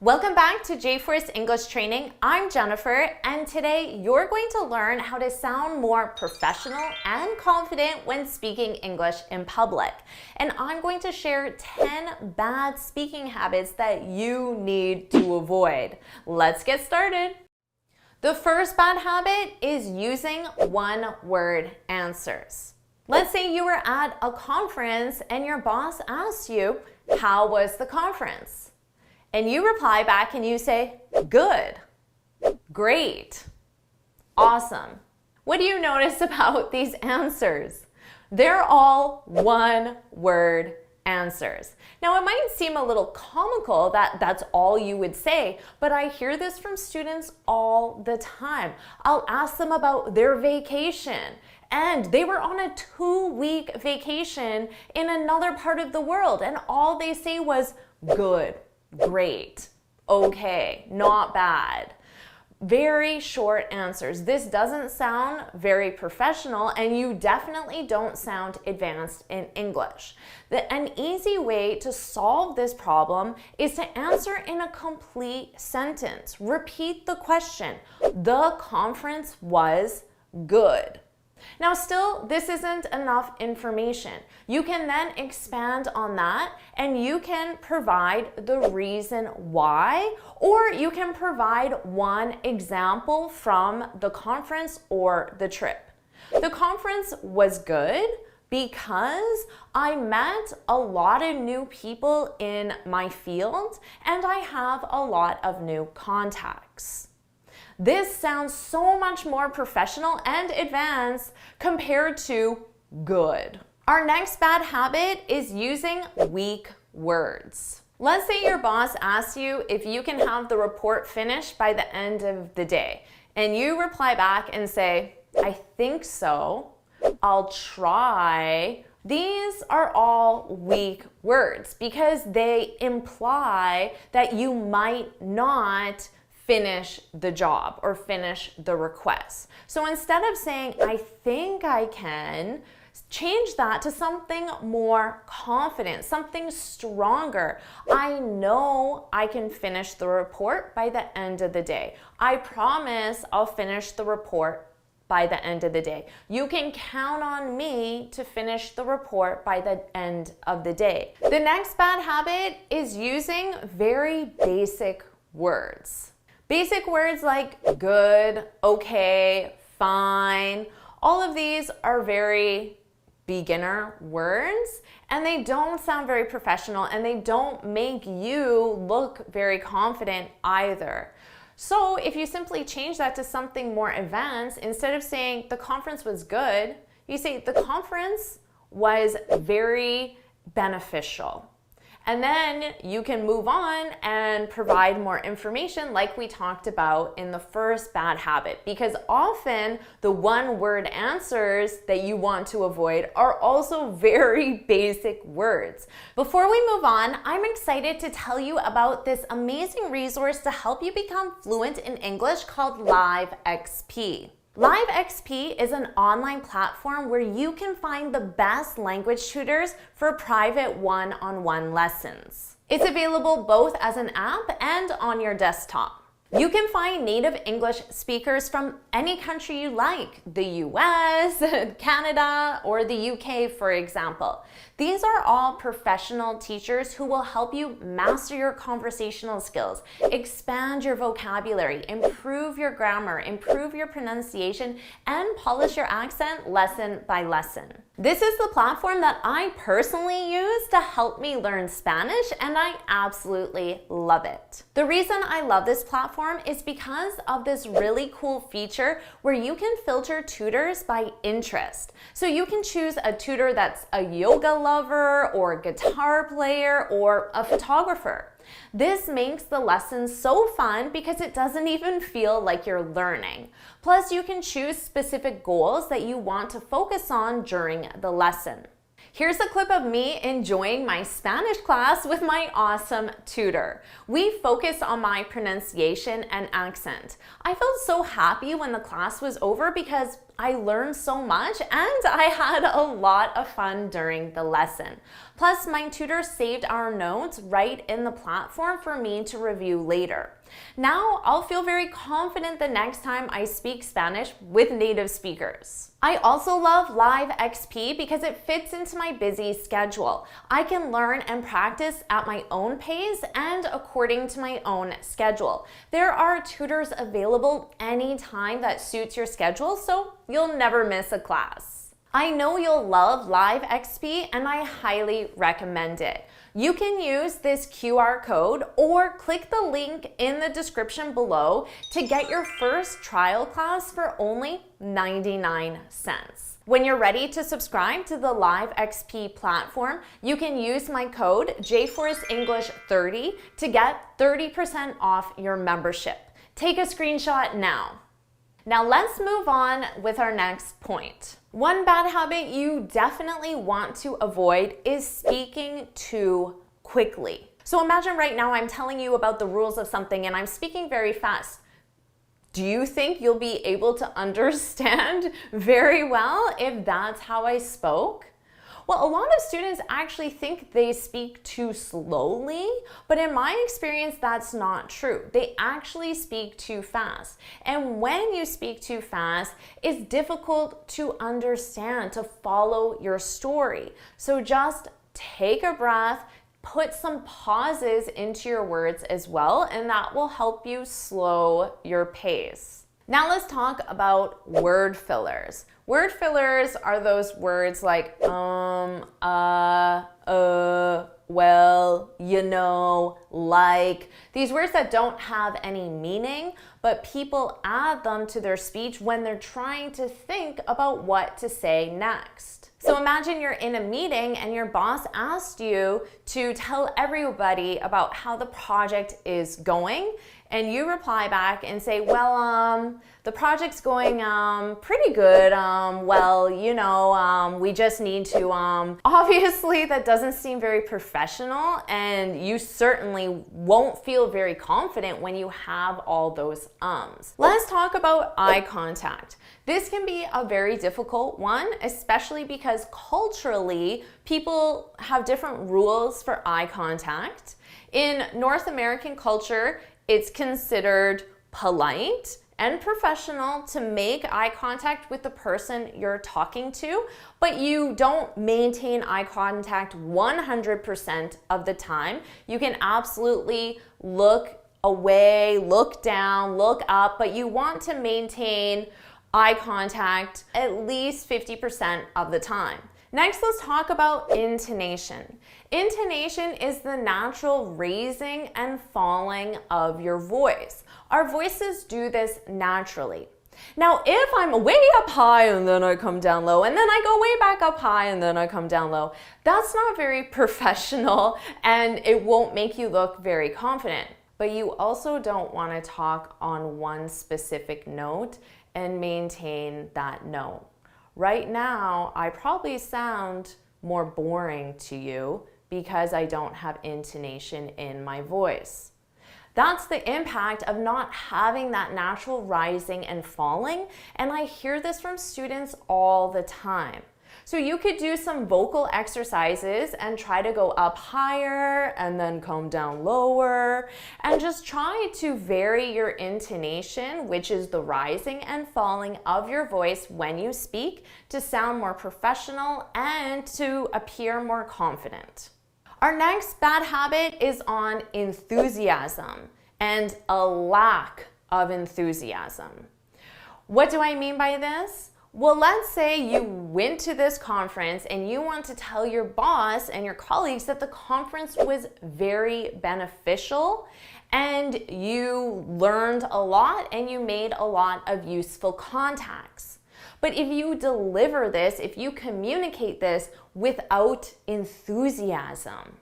Welcome back to JForrest English Training. I'm Jennifer, and today you're going to learn how to sound more professional and confident when speaking English in public. And I'm going to share 10 bad speaking habits that you need to avoid. Let's get started. The first bad habit is using one-word answers. Let's say you were at a conference and your boss asks you, "How was the conference?" And you reply back and you say, "Good, great, awesome." What do you notice about these answers? They're all one-word answers. Now, it might seem a little comical that that's all you would say, but I hear this from students all the time. I'll ask them about their vacation, and they were on a 2-week vacation in another part of the world, and all they say was, "Good, great, okay, not bad." Very short answers. This doesn't sound very professional, and you definitely don't sound advanced in English. An easy way to solve this problem is to answer in a complete sentence. Repeat the question. The conference was good. Now, still, this isn't enough information. You can then expand on that and you can provide the reason why, or you can provide one example from the conference or the trip. The conference was good because I met a lot of new people in my field and I have a lot of new contacts. This sounds so much more professional and advanced compared to good. Our next bad habit is using weak words. Let's say your boss asks you if you can have the report finished by the end of the day, and you reply back and say, "I think so, I'll try." These are all weak words because they imply that you might not finish the job or finish the request. So instead of saying, "I think I can," change that to something more confident, something stronger. "I know I can finish the report by the end of the day. I promise I'll finish the report by the end of the day. You can count on me to finish the report by the end of the day." The next bad habit is using very basic words. Basic words like good, okay, fine, all of these are very beginner words and they don't sound very professional and they don't make you look very confident either. So if you simply change that to something more advanced, instead of saying the conference was good, you say the conference was very beneficial. And then you can move on and provide more information like we talked about in the first bad habit, because often the one-word answers that you want to avoid are also very basic words. Before we move on, I'm excited to tell you about this amazing resource to help you become fluent in English called LiveXP. LiveXP is an online platform where you can find the best language tutors for private one-on-one lessons. It's available both as an app and on your desktop. You can find native English speakers from any country you like, the US, Canada, or the UK, for example. These are all professional teachers who will help you master your conversational skills, expand your vocabulary, improve your grammar, improve your pronunciation, and polish your accent lesson by lesson. This is the platform that I personally use to help me learn Spanish, and I absolutely love it. The reason I love this platform is because of this really cool feature where you can filter tutors by interest. So you can choose a tutor that's a yoga lover or a guitar player or a photographer. This makes the lessons so fun because it doesn't even feel like you're learning. Plus, you can choose specific goals that you want to focus on during the lesson. Here's a clip of me enjoying my Spanish class with my awesome tutor. We focus on my pronunciation and accent. I felt so happy when the class was over because I learned so much and I had a lot of fun during the lesson. Plus, my tutor saved our notes right in the platform for me to review later. Now, I'll feel very confident the next time I speak Spanish with native speakers. I also love LiveXP because it fits into my busy schedule. I can learn and practice at my own pace and according to my own schedule. There are tutors available anytime that suits your schedule, so you'll never miss a class. I know you'll love LiveXP and I highly recommend it. You can use this QR code or click the link in the description below to get your first trial class for only 99 cents. When you're ready to subscribe to the LiveXP platform, you can use my code JForrestEnglish30 to get 30% off your membership. Take a screenshot now. Now let's move on with our next point. One bad habit you definitely want to avoid is speaking too quickly. So imagine right now I'm telling you about the rules of something and I'm speaking very fast. Do you think you'll be able to understand very well if that's how I spoke? Well, a lot of students actually think they speak too slowly, but in my experience, that's not true. They actually speak too fast. And when you speak too fast, it's difficult to understand, to follow your story. So just take a breath, put some pauses into your words as well, and that will help you slow your pace. Now let's talk about word fillers. Word fillers are those words like well, you know, like. These words that don't have any meaning, but people add them to their speech when they're trying to think about what to say next. So imagine you're in a meeting and your boss asked you to tell everybody about how the project is going, and you reply back and say, well, the project's going pretty good. Well, you know, we just need to, obviously that doesn't seem very professional, and you certainly won't feel very confident when you have all those ums. Let's talk about eye contact. This can be a very difficult one, especially because culturally, people have different rules for eye contact. In North American culture, it's considered polite and professional to make eye contact with the person you're talking to, but you don't maintain eye contact 100% of the time. You can absolutely look away, look down, look up, but you want to maintain eye contact at least 50% of the time. Next, let's talk about intonation. Intonation is the natural raising and falling of your voice. Our voices do this naturally. Now, if I'm way up high and then I come down low, and then I go way back up high and then I come down low, that's not very professional and it won't make you look very confident. But you also don't want to talk on one specific note and maintain that note. Right now, I probably sound more boring to you because I don't have intonation in my voice. That's the impact of not having that natural rising and falling, and I hear this from students all the time. So you could do some vocal exercises and try to go up higher and then come down lower, and just try to vary your intonation, which is the rising and falling of your voice when you speak, to sound more professional and to appear more confident. Our next bad habit is on enthusiasm and a lack of enthusiasm. What do I mean by this? Well, let's say you went to this conference and you want to tell your boss and your colleagues that the conference was very beneficial and you learned a lot and you made a lot of useful contacts. But if you deliver this, if you communicate this without enthusiasm,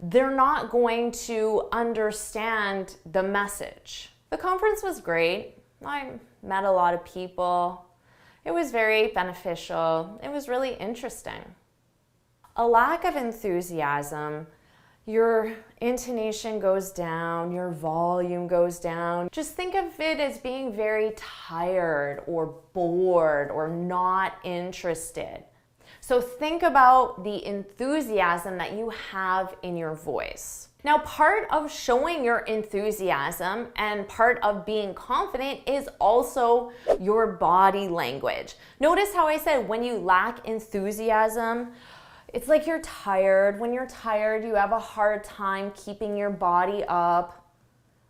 they're not going to understand the message. The conference was great. I met a lot of people. It was very beneficial. It was really interesting. A lack of enthusiasm, your intonation goes down, your volume goes down. Just think of it as being very tired or bored or not interested. So think about the enthusiasm that you have in your voice. Now, part of showing your enthusiasm and part of being confident is also your body language. Notice how I said when you lack enthusiasm, it's like you're tired. When you're tired, you have a hard time keeping your body up.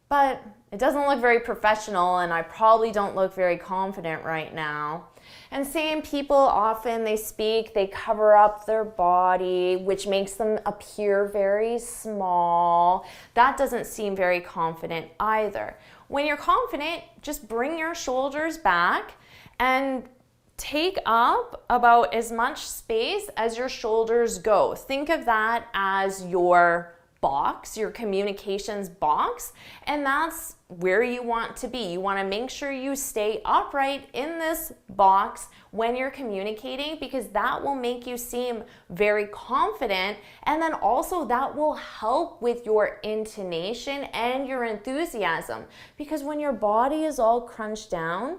But it doesn't look very professional, and I probably don't look very confident right now. And same people, often they speak, they cover up their body, which makes them appear very small. That doesn't seem very confident either. When you're confident, just bring your shoulders back and take up about as much space as your shoulders go. Think of that as your box, your communications box, and that's where you want to be. You want to make sure you stay upright in this box when you're communicating, because that will make you seem very confident, and then also that will help with your intonation and your enthusiasm, because when your body is all crunched down,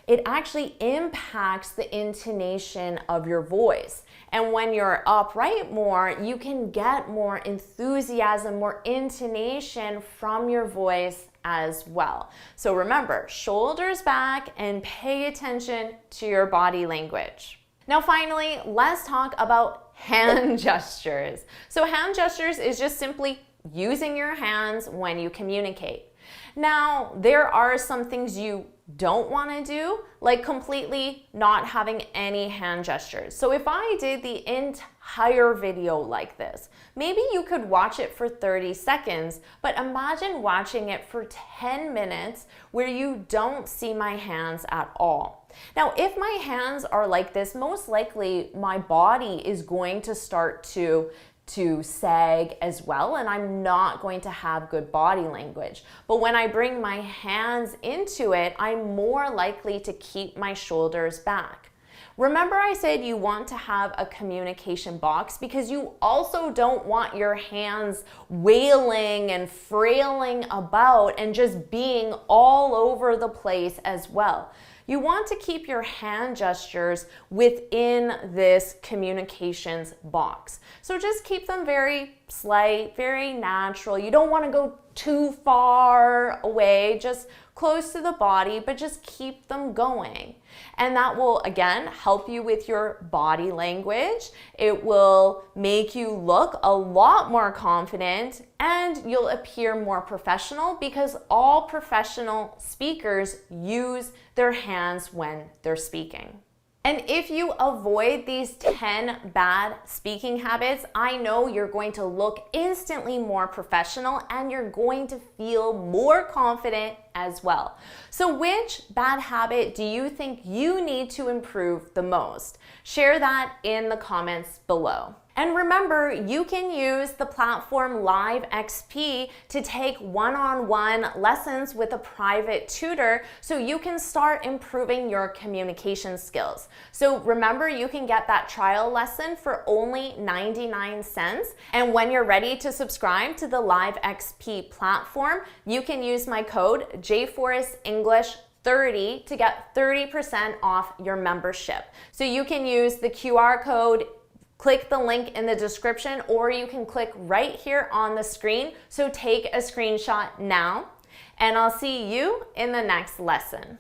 it actually impacts the intonation of your voice. And when you're upright more, you can get more enthusiasm, more intonation from your voice as well. So remember, shoulders back and pay attention to your body language. Now finally, let's talk about hand gestures. So hand gestures is just simply using your hands when you communicate. Now, there are some things you don't want to do, like completely not having any hand gestures. So if I did the entire video like this, maybe you could watch it for 30 seconds, but imagine watching it for 10 minutes where you don't see my hands at all. Now, if my hands are like this, most likely my body is going to start to sag as well, and I'm not going to have good body language. But when I bring my hands into it, I'm more likely to keep my shoulders back. Remember I said you want to have a communication box because you also don't want your hands wailing and frailing about and just being all over the place as well. You want to keep your hand gestures within this communications box. So just keep them very slight, very natural. You don't want to go too far away, just close to the body, but just keep them going. And that will, again, help you with your body language. It will make you look a lot more confident, and you'll appear more professional because all professional speakers use their hands when they're speaking. And if you avoid these 10 bad speaking habits, I know you're going to look instantly more professional and you're going to feel more confident as well. So which bad habit do you think you need to improve the most? Share that in the comments below. And remember, you can use the platform LiveXP to take one-on-one lessons with a private tutor so you can start improving your communication skills. So remember, you can get that trial lesson for only 99 cents. And when you're ready to subscribe to the LiveXP platform, you can use my code JForrest English 30 to get 30% off your membership. So you can use the QR code, click the link in the description, or you can click right here on the screen. So take a screenshot now, and I'll see you in the next lesson.